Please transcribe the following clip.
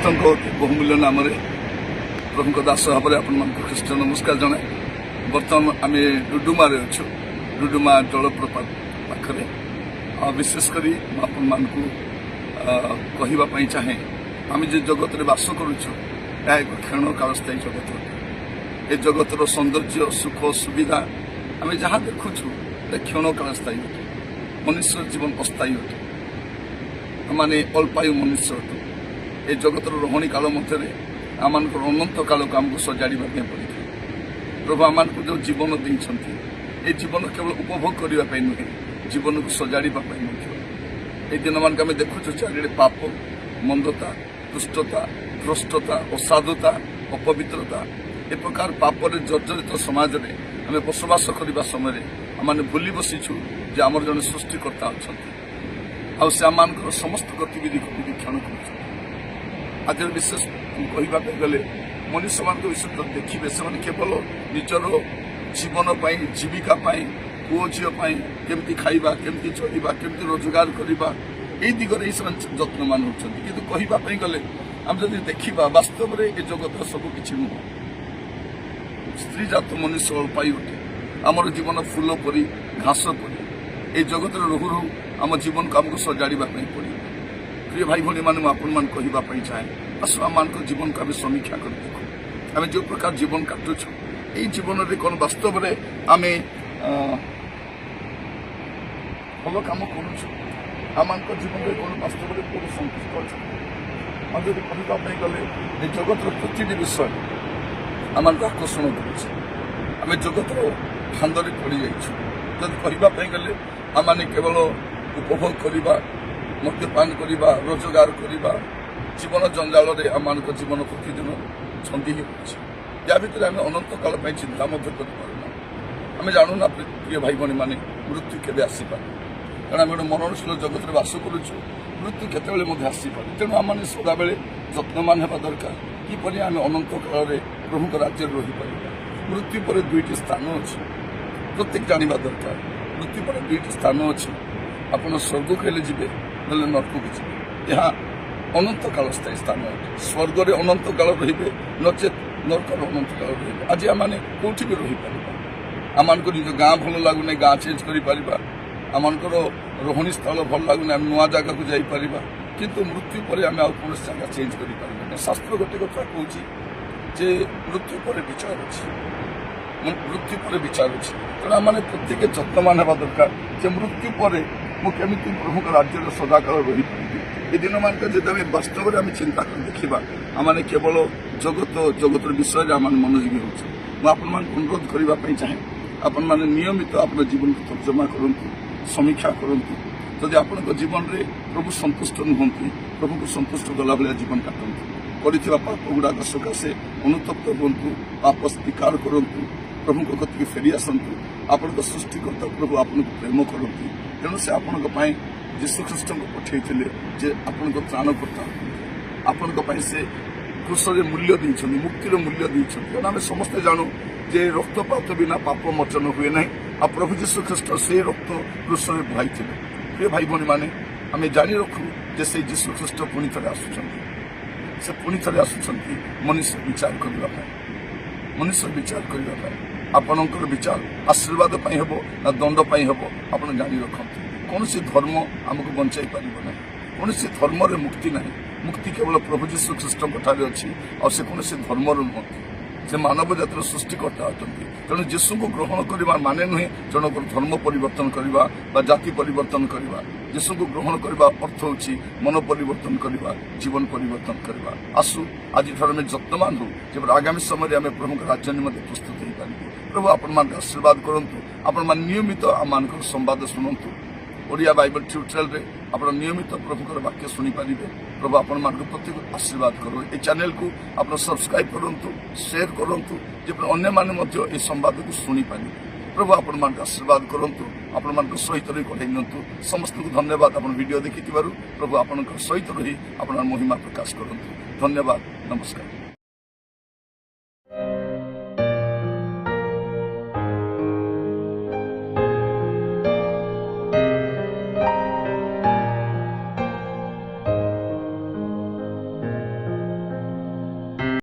बहुमूल्य नाम प्रभु दास भाव में ख्रीष्ट नमस्कार जनाए। बर्तमान आम डुडुमार अच्छु डुडुमा जलप्रपात पाखरे विशेषकर आपण कहवाई चाहे आम जो जगत में बास करुचु एक क्षण कालस्थायी जगत ए जगतर सौंदर्य सुख सुविधा आम जहाँ देखुचु क्षण कालस्थायी अटे। मनुष्य जीवन अस्थायी अटे। आमने अल्पायु मनुष्य अटु। ए जगतर रहणी काल मध्य आम अनंत काल को आमको सजाड़ा पड़े। प्रभु आम जो जीवन देते ये जीवन केवल उपभोग करने नुहे जीवन को सजाड़ा ये दिन मान आम देखुचु चारिड़े पाप मंदता दुष्टता भ्रष्टता असाधुता अपवित्रता ए प्रकार पापर जर्जरित समाज में आम बसवास करने समय आम भूली बसीचु जे आमर जन सृष्टिकर्ता अच्छा आम समस्त गतिविधि को निरीक्षण कर। आज विशेष कहवाक गले मनुष्य मान विषय देखिए से केवल निजर जीवन जीविका पुओ झील केमती खाइबा केमती चलवा केमती रोजगार करवा यही दिगरे जत्नवान होती कि कहवाई गले आम जब देखा वास्तव में ये जगत सब किसी नुह। स्त्री जात मनुष्य अल्पायु अटे। आमर जीवन फूल परी घास परी ये जगत रहू रहू आम जीवन को आमको सजाड़ा पड़े। प्रिय भाई भाई मैंने आपण कहवाई चाहे आसु आम जीवन को आम समीक्षा कर देखो आम जो प्रकार जीवन काटुछु ये जीवन में कौन वास्तव में आम भल कम करुचु आम जीवन में कौन वास्तव में कौन संतुष्ट अच्छा और जब कहवाई गले ये जगतर प्रतिटी विषय आम आकर्षण करुचे आम जगतर फांदे पड़ जाइछु। जब कहवाई गले आम केवल उपभोग करवा मद्यपान करवा रोजगार करवा जीवन जंजाल आम जीवन प्रतिदिन छंदी या भितर आम अनंत काल चिंता करना आम जानूना प्रिय भाई भाई मैंने मृत्यु केवे आसपे कारण आम गोटे मननशील जगत में बास करुचु मृत्यु केतबे आसपे। तेणु आम सदा बेले जत्नवान होगा दरकार किपरि आम अनंत काल प्रभु राज्य रहीपर। मृत्यु पर दुईटी स्थान अच्छे प्रत्येक जानवा दरकार। मृत्यु पर दुईटी स्थान अच्छे आपड़ स्वर्ग को हेले जी ना नरक को जी यहाँ अनंत काल स्थायी स्थान अटे। स्वर्ग में अनंत काल रे नचेत नरकर अनंत काल रे। आज आम कौटी भी रहीपर आम निज गाँ भल लगुना गाँ चेंज कर आम रोहणी स्थल भल लगुना आम नुआ जगह को जापर किंतु मृत्यु पर आम आउ कौन जगह चेंज कर। शास्त्र गोटे कथा कौच जे मृत्यु पर विचार अच्छी मृत्यु पर विचार अच्छी। तेणु आम प्रत्येक जत्नवान होगा दरकार जे मृत्यु पर मुझे प्रभु राज्य सदाकाल रही ये दिन मान जब वास्तव में आम चिंता कर देखा आम केवल जगतर विषय आम मनोयोगी हो। अनुरोध करने चाहे आपण मैंने नियमित अपना जीवन को तर्जमा करूँ समीक्षा करूँ। जदि आपण जीवन में प्रभु संतुष्ट नुहति प्रभु को संतुष्ट गला भाया जीवन काटतु कर पाप गुड़ाक सकाशे अनुतप्त हूँ पाप स्वीकार करूँ प्रभु गति फेरी आसतु आपण सृष्टिकर्ता प्रभु आपन को प्रेम करती। तेणु से आपण जीशुख्रीष्ट को पठे जे आपण त्राणकर्ता आपण से क्रूसरे मूल्य देते मुक्तिर मूल्य देते। तेणु आम समस्ते जानू जे रक्तपात बिना पाप मोचन हुए ना आ प्रभु जीशुख्रीष्ट से रक्त क्रूसरे बुहाई थे। प्रिय भाई भाई मैंने आम जानी रखू जे से जीशुख्रीष्ट पुणी थे आसुँच पुणी थे आसुँच मनुष्य विचार करने मनुष्य विचार करने आपणकर विचार आशीर्वाद हम ना दंड हम आप जानी रखते। कौन सी धर्म आमको बचाई पार ना कौन सी धर्म मुक्ति ना मुक्ति केवल प्रभु जीशुख्रीष्ट अच्छी और से कौन धर्म नुहति से मानव जातिर सृष्टिकर्ता अच्छा। तेणु जीशु को ग्रहण करवा माने नुहे जनक धर्म परिवर्तन करवा जाति परिवर्तन करवा। जीशु को ग्रहण करवा अर्थ होची मन परिवर्तन करवा जीवन परिवर्तन करवा। आसु आज ठार जत्नवान हो जब आगामी समय आम प्रभु राज्य निमंत्रण प्रस्तुत हो पार। प्रभु आपण आशीर्वाद करूँ आपण नियमित आम संवाद शुणु ओडिया बाइबल ट्यूटोरियल रे आपण नियमित प्रभुकर वाक्य शुणी पारे। प्रभु आपण प्रत्येक आशीर्वाद करूँ। ये चैनल को आप सब्सक्राइब करूँ शेयर करूँ जब अन्य माने संवाद को शुणी पारे। प्रभु आपण आशीर्वाद करूँ आपण सहित रही कढ़ाई नियंतु। समस्त को धन्यवाद आप वीडियो देखि प्रभु आपण सहित रही आप महिमा प्रकाश करूँ। धन्यवाद नमस्कार।